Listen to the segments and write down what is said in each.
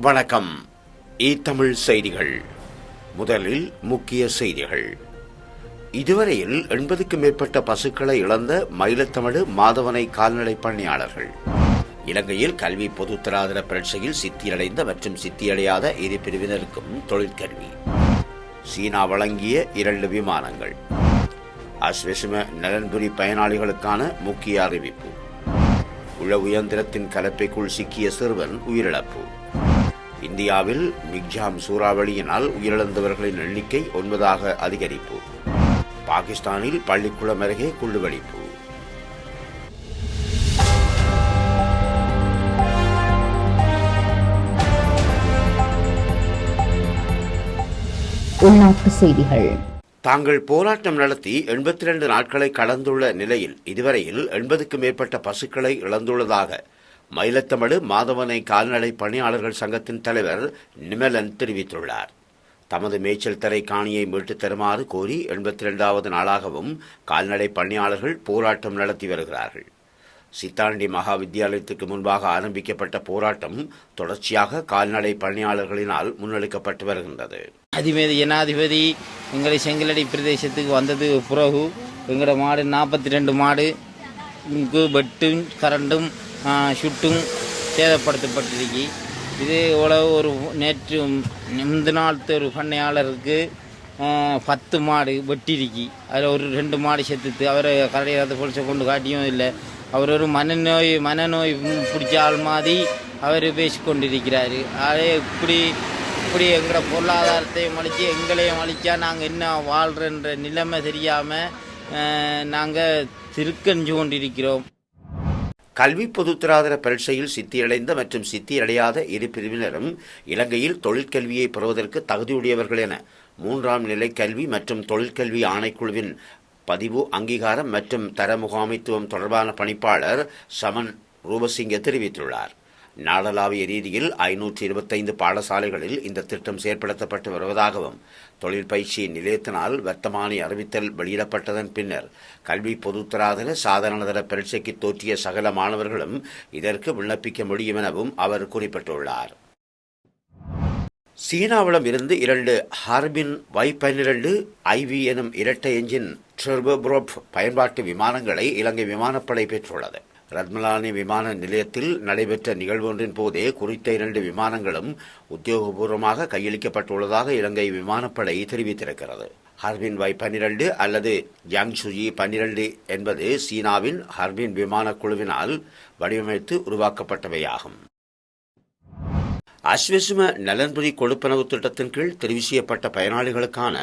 வணக்கம். தமிழ் செய்திகள். முதலில் முக்கிய செய்திகள். இதுவரையில் 80க்கும் மேற்பட்ட பசுக்களை இழந்த மயிலத்தமடு மாதவனை கால்நடை பண்ணையாளர்கள். இலங்கையில் கல்வி பொதுத்தராதர பரீட்சையில் சித்தியடைந்த மற்றும் சித்தியடையாத இரு பிரிவினருக்கும் தொழிற்கல்வி. சீனா வழங்கிய 2 விமானங்கள். அஸ்வசும நலன்புரி பயனாளிகளுக்கான முக்கிய அறிவிப்பு. உளவு இயந்திரத்தின் கலப்பைக்குள் சிக்கிய சிறுவன் உயிரிழப்பு. இந்தியாவில் மிக்ஜாம் சூறாவளியினால் உயிரிழந்தவர்களின் எண்ணிக்கை 9ஆக அதிகரிப்பு. பாகிஸ்தானில் பள்ளிக்குளம் அருகே குண்டுவெடிப்பு. உள்நாட்டு செய்திகள். தாங்கள் போராட்டம் நடத்தி 82 நாட்களை கடந்துள்ள நிலையில் இதுவரையில் 80க்கும் மேற்பட்ட பசுக்களை இழந்துள்ளதாக மயிலத்தமடு மாதவனை கால்நடை பணியாளர்கள் சங்கத்தின் தலைவர் நிமலன் தெரிவித்துள்ளார். தமது மேய்ச்சல் தரை காணியை மீட்டுத் தருமாறு கோரி 82வது நாளாகவும் கால்நடை பணியாளர்கள் போராட்டம் நடத்தி வருகிறார்கள். சித்தாண்டி மகா வித்தியாலயத்துக்கு முன்பாக ஆரம்பிக்கப்பட்ட போராட்டம் தொடர்ச்சியாக கால்நடை பணியாளர்களினால் முன்னெடுக்கப்பட்டு வருகின்றது. ஜனாதிபதி எங்களை செங்கலடி பிரதேசத்துக்கு வந்தது பிறகு எங்களோட மாடு 42 மாடு வெட்டும் கரண்டும் சுட்டும் சேதப்படுத்தப்பட்டிருக்கு. இது உழவு ஒரு நேற்று முந்த நாள் ஒரு பண்ணையாளருக்கு 10 மாடு வெட்டிருக்கு. அதில் ஒரு 2 மாடு செத்துத்து. அவரை கரையாத போலீஸை கொண்டு காட்டியும் இல்லை. அவர் ஒரு மனநோய் பிடிச்ச ஆள் மாதிரி அவர் பேசிக்கொண்டிருக்கிறாரு. அதே இப்படி எங்களோட பொருளாதாரத்தையும் அழித்து எங்களையும் அழித்தா நாங்கள் என்ன வாழ்கிறன்ற நிலைமை தெரியாமல் நாங்கள் திருக்கஞ்சு கொண்டிருக்கிறோம். கல்வி பொதுத்தராதர பரீட்சையில் சித்தியடைந்த மற்றும் சித்தியடையாத இரு பிரிவினரும் இலங்கையில் தொழிற்கல்வியை பெறுவதற்கு தகுதியுடையவர்கள் என 3ஆம் நிலை கல்வி மற்றும் தொழிற்கல்வி ஆணைக்குழுவின் பதிவு அங்கீகாரம் மற்றும் தர முகாமைத்துவம் தொடர்பான பணிப்பாளர் சமன் ரூபசிங்க தெரிவித்துள்ளார். நாடளாவிய ரீதியில் 525 பாடசாலைகளில் இந்த திட்டம் செயற்படுத்தப்பட்டு வருவதாகவும் தொழில் பயிற்சி நிலையத்தினால் வர்த்தமானி அறிவித்தல் வெளியிடப்பட்டதன் பின்னர் கல்வி பொதுத்தராதர சாதாரணதர பரீட்சைக்கு தோற்றிய சகல மாணவர்களும் இதற்கு விண்ணப்பிக்க முடியும் எனவும் அவர் குறிப்பிட்டுள்ளார். சீனாவிடம் இருந்து 2 ஹார்பின் Y-12 IV எனும் இரட்டை என்ஜின் டர்போப்ரோப் பயன்பாட்டு விமானங்களை இலங்கை விமானப்படை பெற்றுள்ளது. ரத்மலானி விமான நிலையத்தில் நடைபெற்ற நிகழ்வொன்றின் போதே குறித்த 2 விமானங்களும் உத்தியோகபூர்வமாக கையளிக்கப்பட்டுள்ளதாக இலங்கை விமானப்படை தெரிவித்திருக்கிறது. ஹர்பின் Y-12 அல்லது யாங்சுயி 12 என்பது சீனாவின் ஹர்பின் விமான குழுவினால் வடிவமைத்து உருவாக்கப்பட்டவையாகும். அஸ்வசும நலன்புரி கொடுப்பனவு திட்டத்தின் கீழ் தெரிவு செய்யப்பட்ட பயனாளிகளுக்கான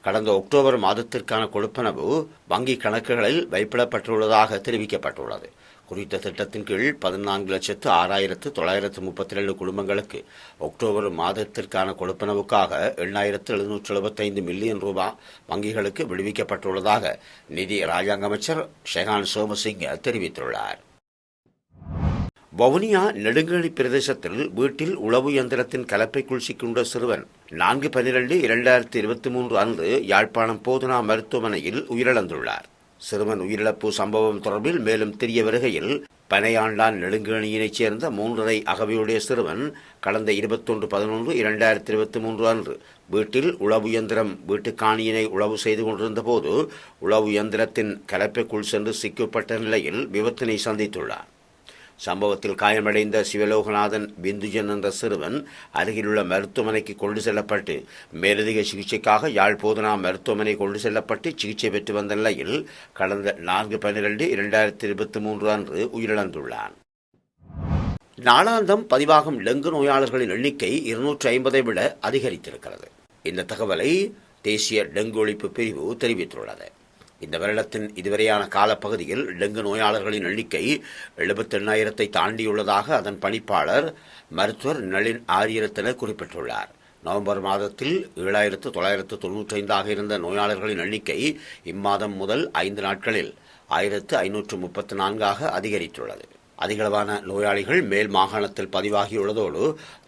கடந்த அக்டோபர் மாதத்திற்கான கொடுப்பனவு வங்கி கணக்குகளில் வைப்பிடப்பட்டுள்ளதாக தெரிவிக்கப்பட்டுள்ளது. குறித்த திட்டத்தின் கீழ் 14,06,932 குடும்பங்களுக்கு அக்டோபர் மாதத்திற்கான கொடுப்பனவுக்காக 8,775 மில்லியன் ரூபாய் வங்கிகளுக்கு விடுவிக்கப்பட்டுள்ளதாக நிதி ராஜாங்க அமைச்சர் ஷெகான் சோமசிங்க தெரிவித்துள்ளார். வவுனியா நெடுங்கணி பிரதேசத்தில் வீட்டில் உளவு இயந்திரத்தின் கலப்பைக்குள் சிக்கின்ற சிறுவன் 4/12/2023 அன்று யாழ்ப்பாணம் போதனா மருத்துவமனையில் உயிரிழந்துள்ளார். சிறுவன் உயிரிழப்பு சம்பவம் தொடர்பில் மேலும் தெரிய வருகையில் பனையாண்டான் நெடுங்கணியினைச் சேர்ந்த 3.5 அகவையுடைய சிறுவன் கடந்த 21/11/2023 அன்று வீட்டில் உளவு இயந்திரம் வீட்டுக்காணியினை உளவு செய்து கொண்டிருந்த போது உளவு இயந்திரத்தின் கலப்பைக்குள் சென்று சிக்கப்பட்ட நிலையில் விபத்தினை சந்தித்துள்ளார். சம்பவத்தில் காயமடைந்த சிவலோகநாதன் பிந்துஜன் என்ற சிறுவன் அருகிலுள்ள மருத்துவமனைக்கு கொண்டு செல்லப்பட்டு மேலதிக சிகிச்சைக்காக யாழ் போதனா மருத்துவமனை கொண்டு செல்லப்பட்டு சிகிச்சை பெற்று வந்த நிலையில் கடந்த 4/12/2023 அன்று உயிரிழந்துள்ளார். நாளாந்தம் பதிவாகும் டெங்கு நோயாளர்களின் எண்ணிக்கை 250 விட அதிகரித்திருக்கிறது. இந்த தகவலை தேசிய டெங்கு ஒழிப்பு பிரிவு தெரிவித்துள்ளது. இந்த வருடத்தின் இதுவரையான காலப்பகுதியில் டெங்கு நோயாளர்களின் எண்ணிக்கை 78,000 தாண்டியுள்ளதாக அதன் பணிப்பாளர் மருத்துவர் நளின் ஆரியரத்தினர் குறிப்பிட்டுள்ளார். நவம்பர் மாதத்தில் 7,995 இருந்த நோயாளர்களின் எண்ணிக்கை இம்மாதம் முதல் 5 நாட்களில் 1,534 அதிகரித்துள்ளது. அதிகளவான நோயாளிகள் மேல் மாகாணத்தில் பதிவாகியுள்ளதோடு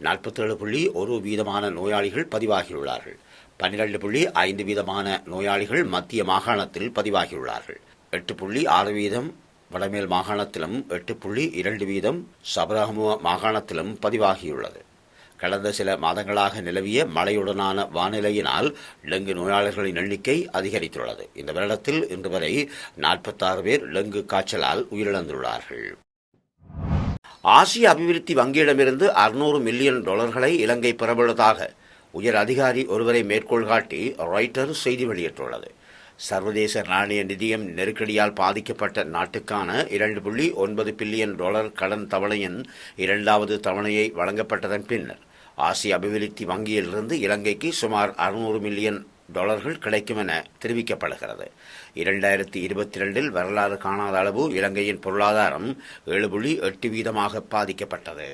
47.1% நோயாளிகள் பதிவாகியுள்ளார்கள். 12.5% நோயாளிகள் மத்திய மாகாணத்தில் பதிவாகியுள்ளார்கள். 8.6% வடமேல் மாகாணத்திலும் 8.2% சபரகமுவ மாகாணத்திலும் பதிவாகியுள்ளது. கடந்த சில மாதங்களாக நிலவிய மழையுடனான வானிலையினால் டெங்கு நோயாளர்களின் எண்ணிக்கை அதிகரித்துள்ளது. இந்த வருடத்தில் இன்று வரை 46 பேர் டெங்கு காய்ச்சலால் உயிரிழந்துள்ளார்கள். ஆசிய அபிவிருத்தி வங்கியிடமிருந்து $600 மில்லியன் இலங்கை பெறவுள்ளதாக உயர் அதிகாரி ஒருவரை மேற்கோள் காட்டி ராய்ட்டர்ஸ் செய்தி வெளியிட்டுள்ளது. சர்வதேச நாணய நிதியம் நெருக்கடியால் பாதிக்கப்பட்ட நாட்டுக்கான $2.9 பில்லியன் கடன் தவணையின் இரண்டாவது தவணையை வழங்கப்பட்டதன் பின்னர் ஆசிய அபிவிருத்தி வங்கியிலிருந்து இலங்கைக்கு சுமார் $600 மில்லியன் கிடைக்கும் என தெரிவிக்கப்படுகிறது. 2022 வரலாறு காணாத அளவு இலங்கையின் பொருளாதாரம் 7.8% பாதிக்கப்பட்டது.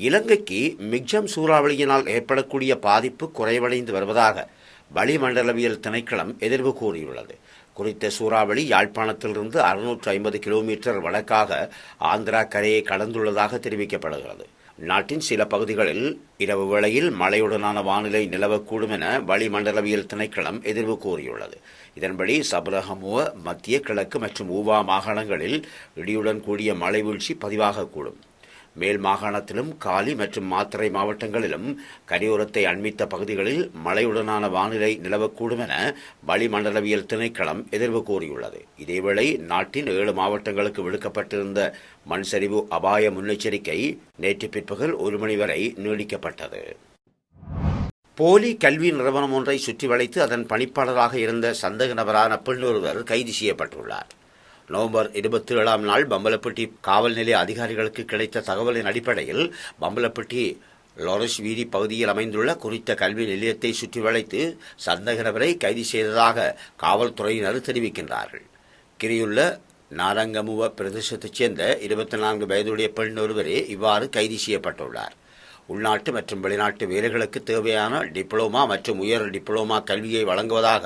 இலங்கைக்கு மிக்ஜம் சூறாவளியினால் ஏற்படக்கூடிய பாதிப்பு குறைவடைந்து வருவதாக வளிமண்டலவியல் திணைக்களம் எதிர்வு கூறியுள்ளது. குறித்த சூறாவளி யாழ்ப்பாணத்திலிருந்து 650 கிலோமீட்டர் வடக்காக ஆந்திரா கரையை கடந்துள்ளதாக தெரிவிக்கப்படுகிறது. நாட்டின் சில பகுதிகளில் இரவு வேளையில் மழையுடனான வானிலை நிலவக்கூடும் என வளிமண்டலவியல் திணைக்களம் எதிர்வு கூறியுள்ளது. இதன்படி சபரகமுவ, மத்திய கிழக்கு மற்றும் ஊவா மாகாணங்களில் இடியுடன் கூடிய மழை வீழ்ச்சி பதிவாகக்கூடும். மேல் மாகாணத்திலும் காலி மற்றும் மாத்தறை மாவட்டங்களிலும் கரையோரத்தை அண்மித்த பகுதிகளில் மழையுடனான வானிலை நிலவக்கூடும் என வளிமண்டலவியல் திணைக்களம் எதிர்வு கூறியுள்ளது. இதேவேளை நாட்டின் 7 மாவட்டங்களுக்கு விடுக்கப்பட்டிருந்த மண் சரிவு அபாய முன்னெச்சரிக்கை நேற்று பிற்பகல் 1 மணி வரை நீடிக்கப்பட்டது. போலி கல்வி நிறுவனம் ஒன்றை சுற்றி வளைத்து அதன் பணிப்பாளராக இருந்த சந்தேக நபரான பெண் ஒருவர் கைது செய்யப்பட்டுள்ளார். நவம்பர் 27ஆம் நாள் பம்பலப்பட்டி காவல் நிலைய அதிகாரிகளுக்கு கிடைத்த தகவலின் அடிப்படையில் பம்பலப்பட்டி லாரன்ஸ் வீதி பகுதியில் அமைந்துள்ள குறித்த கல்வி நிலையத்தை சுற்றி வளைத்து சந்தேக நபரை கைது செய்ததாக காவல்துறையினர் தெரிவிக்கின்றார்கள். கிரியுள்ள நாரங்கமுவ பிரதேசத்தைச் சேர்ந்த 24 வயதுடைய பெண் ஒருவரே இவ்வாறு கைது செய்யப்பட்டுள்ளார். உள்நாட்டு மற்றும் வெளிநாட்டு வேலைகளுக்கு தேவையான டிப்ளோமா மற்றும் உயர் டிப்ளோமா கல்வியை வழங்குவதாக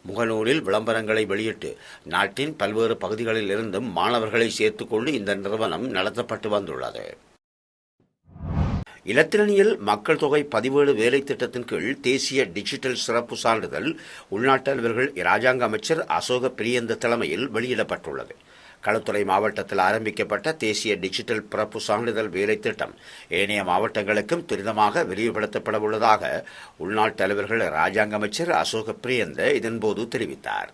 முகநூலில் விளம்பரங்களை வெளியிட்டு நாட்டின் பல்வேறு பகுதிகளில் இருந்தும் மாணவர்களை சேர்த்துக்கொண்டு இந்த நிறுவனம் நடத்தப்பட்டு வந்துள்ளது. இலத்திரனியல் மக்கள் தொகை பதிவேடு வேலை திட்டத்தின் கீழ் தேசிய டிஜிட்டல் சிறப்பு சான்றிதழ் உள்நாட்டு அலுவலர்கள் இராஜாங்க அமைச்சர் அசோக பிரியந்த தலைமையில் வெளியிடப்பட்டுள்ளது. களுத்துறை மாவட்டத்தில் ஆரம்பிக்கப்பட்ட தேசிய டிஜிட்டல் பிறப்பு சான்றிதழ் வேலை திட்டம் ஏனைய மாவட்டங்களுக்கும் துரிதமாக விரிவுபடுத்தப்பட உள்ளதாக உள்நாட்டு அலுவலர்கள் இராஜாங்க அமைச்சர் அசோக பிரியந்த இதன்போது தெரிவித்தார்.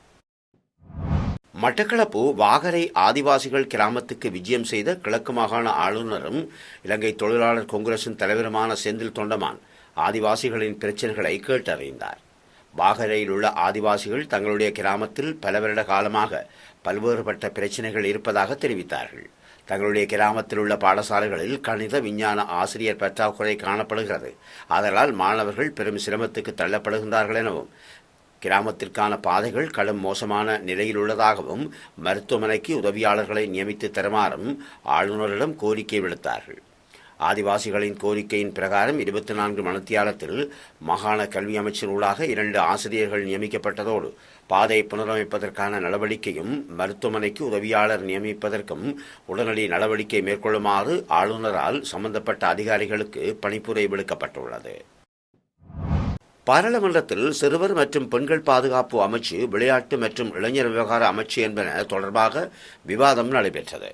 மட்டக்களப்பு வாகரை ஆதிவாசிகள் கிராமத்துக்கு விஜயம் செய்த கிழக்கு மாகாண ஆளுநரும் இலங்கை தொழிலாளர் காங்கிரசின் தலைவருமான செந்தில் தொண்டமான் ஆதிவாசிகளின் பிரச்சினைகளை கேட்டறிந்தார். வாகரையில் உள்ள ஆதிவாசிகள் தங்களுடைய கிராமத்தில் பல வருட காலமாக பல்வேறுபட்ட பிரச்சினைகள் இருப்பதாக தெரிவித்தார்கள். தங்களுடைய கிராமத்தில் உள்ள பாடசாலைகளில் கணித விஞ்ஞான ஆசிரியர் பற்றாக்குறை காணப்படுகிறது. அதனால் மாணவர்கள் பெரும் சிரமத்துக்கு தள்ளப்படுகின்றார்கள் எனவும் கிராமத்திற்கான பாதைகள் கடும் மோசமான நிலையில் உள்ளதாகவும் மருத்துவமனைக்கு உதவியாளர்களை நியமித்து தருமாறும் ஆளுநரிடம் கோரிக்கை விடுத்தார்கள். ஆதிவாசிகளின் கோரிக்கையின் பிரகாரம் 24 மணித்தியாலத்தில் மாகாண கல்வி அமைச்சர் ஊடாக 2 ஆசிரியர்கள் நியமிக்கப்பட்டதோடு பாதை புனரமைப்பதற்கான நடவடிக்கையும் மருத்துவமனைக்கு உதவியாளர் நியமிப்பதற்கும் உடனடி நடவடிக்கை மேற்கொள்ளுமாறு ஆளுநரால் சம்பந்தப்பட்ட அதிகாரிகளுக்கு பணிப்புரை விடுக்கப்பட்டுள்ளது. பாராளுமன்றத்தில் சிறுவர் மற்றும் பெண்கள் பாதுகாப்பு அமைச்சு, விளையாட்டு மற்றும் இளைஞர் விவகார அமைச்சு என்பன தொடர்பாக விவாதம் நடைபெற்றது.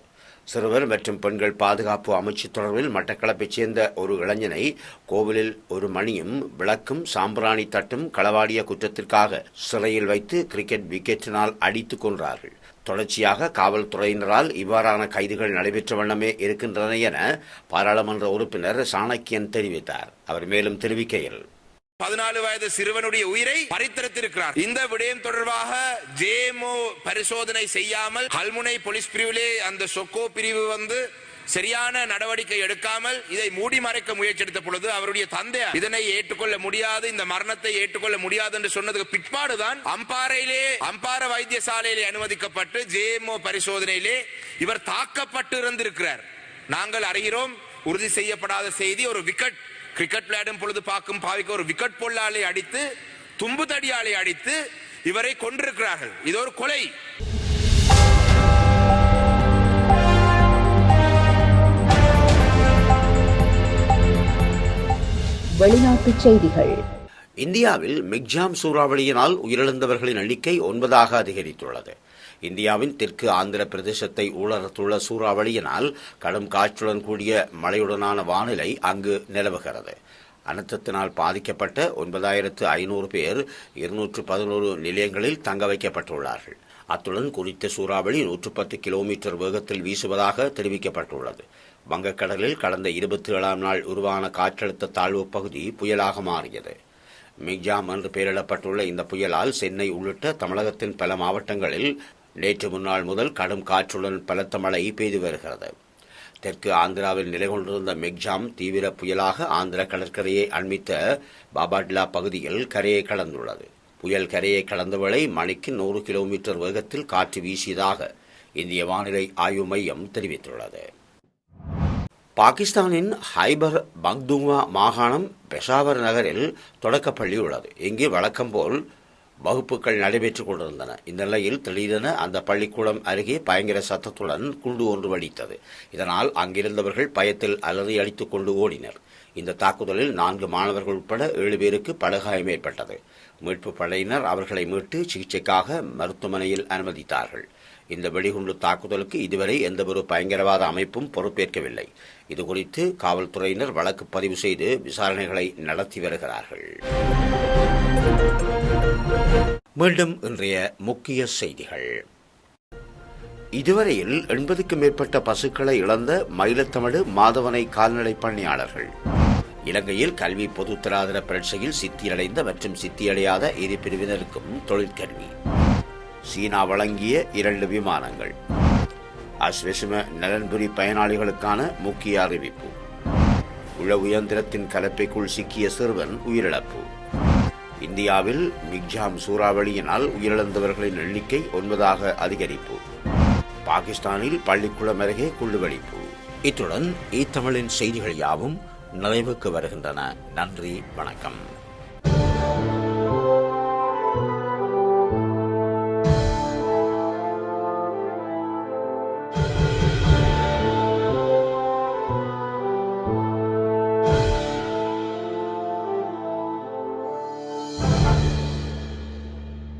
சிறுவர் மற்றும் பெண்கள் பாதுகாப்பு அமைச்சு தொடர்பில் மட்டக்களப்பைச் சேர்ந்த ஒரு இளைஞனை கோவிலில் ஒரு மணியும் விளக்கும் சாம்பிராணி தட்டும் களவாடிய குற்றத்திற்காக சிறையில் வைத்து கிரிக்கெட் விக்கெட்டினால் அடித்துக் கொன்றார்கள். தொடர்ச்சியாக காவல்துறையினரால் இவ்வாறான கைதுகள் நடைபெற்ற வண்ணமே இருக்கின்றன என பாராளுமன்ற உறுப்பினர் சாணக்கியன் தெரிவித்தார். அவர் மேலும் தெரிவிக்கையில், 14 வயது சிறுவனுடைய உயிரை பறித்தெடுத்திருக்கிறார். இந்த விடயம் தொடர்பாக ஜேஎம்ஓ பரிசோதனை செய்யாமல் கல்முனை போலீஸ் பிரிவிலே அந்த சொக்கோ பிரிவு சரியான நடவடிக்கை எடுக்காமல் இதை மூடி மறைக்க முயற்சி எடுத்த பொழுது அவருடைய தந்தையார் இதனை ஏற்றுக்கொள்ள முடியாது, இந்த மரணத்தை ஏற்றுக்கொள்ள முடியாது என்று சொன்னதுக்கு பிற்பாடுதான் அம்பார வைத்தியசாலையிலே அனுமதிக்கப்பட்டு ஜேஎம்ஓ பரிசோதனையிலே இவர் தாக்கப்பட்டு இருந்திருக்கிறார். நாங்கள் அறிகிறோம், உறுதி செய்யப்படாத செய்தி. ஒரு விக்கெட் கிரிக்கெட் விளையாடும் பொழுது பாவிக்க ஒரு விக்கெட் பொல்லாலை அடித்து தும்பு தடியாலை அடித்து இவரை கொண்டிருக்கிறார்கள். இது ஒரு கொலை. வெளிநாட்டுச் செய்திகள். இந்தியாவில் மிக்ஜாம் சூறாவளியினால் உயிரிழந்தவர்களின் எண்ணிக்கை 9ஆக அதிகரித்துள்ளது. இந்தியாவின் தெற்கு ஆந்திர பிரதேசத்தை ஊழறத்துள்ள சூறாவளியினால் கடும் காற்றுடன் கூடிய மழையுடனான வானிலை அங்கு நிலவுகிறது. அனர்த்தத்தினால் பாதிக்கப்பட்ட 9,500 பேர் 211 நிலையங்களில் தங்க வைக்கப்பட்டுள்ளார்கள். அத்துடன் குறித்த சூறாவளி 110 கிலோமீட்டர் வேகத்தில் வீசுவதாக தெரிவிக்கப்பட்டுள்ளது. வங்கக்கடலில் கடந்த 27ஆம் நாள் உருவான காற்றழுத்த தாழ்வு பகுதி புயலாக மாறியது. மிக்ஜாம் என்று பெயரிடப்பட்டுள்ள இந்த புயலால் சென்னை உள்ளிட்ட தமிழகத்தின் பல மாவட்டங்களில் நேற்று முன்னாள் முதல் கடும் காற்றுடன் பலத்த மழை பெய்து வருகிறது. தெற்கு ஆந்திராவில் நிலை கொண்டிருந்த மிக்ஜாம் தீவிர புயலாக ஆந்திர கடற்கரையை அண்மித்த பாபாட்லா பகுதியில் கரையை கடந்துள்ளது. புயல் கரையை கடந்த வேளை மணிக்கு 100 கிலோமீட்டர் வேகத்தில் காற்று வீசியதாக இந்திய வானிலை ஆய்வு மையம் தெரிவித்துள்ளது. பாகிஸ்தானின் ஹைபர் பக்துவா மாகாணம் பெஷாவர் நகரில் தொடக்கப்பள்ளி உள்ளது. இங்கு வழக்கம்போல் வகுப்புகள் நடைபெற்றுக் கொண்டிருந்தன. இந்த நிலையில் திடீரென அந்த பள்ளிக்கூடம் அருகே பயங்கர சத்தத்துடன் குண்டு ஒன்று வெடித்தது. இதனால் அங்கிருந்தவர்கள் பயத்தில் அலறி அடித்துக் கொண்டு ஓடினர். இந்த தாக்குதலில் 4 மாணவர்கள் உட்பட 7 பேருக்கு படுகாயம் ஏற்பட்டது. மீட்பு படையினர் அவர்களை மீட்டு சிகிச்சைக்காக மருத்துவமனையில் அனுமதித்தார்கள். இந்த வெடிகுண்டு தாக்குதலுக்கு இதுவரை எந்தவொரு பயங்கரவாத அமைப்பும் பொறுப்பேற்கவில்லை. இதுகுறித்து காவல்துறையினர் வழக்கு பதிவு செய்து விசாரணைகளை நடத்தி வருகிறார்கள். மீண்டும் இன்றைய முக்கிய செய்திகள். இதுவரையில் 80க்கும் மேற்பட்ட பசுக்களை இழந்த மயிலத்தமடு மாதவனை கால்நடை பண்ணையாளர்கள். இலங்கையில் கல்வி பொதுத்தராதர பரீட்சையில் சித்தியடைந்த மற்றும் சித்தியடையாத இரு பிரிவினருக்கும் தொழிற்கல்வி. சீனா வழங்கிய 2 விமானங்கள். அஸ்வசும நலன்புரி பயனாளிகளுக்கான முக்கிய அறிவிப்பு. உழவு இயந்திரத்தின் கலப்பைக்குள் சிக்கிய சிறுவன் உயிரிழப்பு. இந்தியாவில் மிக்ஜாம் சூறாவளியினால் உயிரிழந்தவர்களின் எண்ணிக்கை 9ஆக அதிகரிப்பு. பாகிஸ்தானில் பள்ளிக்குளம் அருகே குண்டுவெடிப்பு. இத்துடன் தமிழின் செய்திகள் யாவும் நிறைவுக்கு வருகின்றன. நன்றி, வணக்கம்.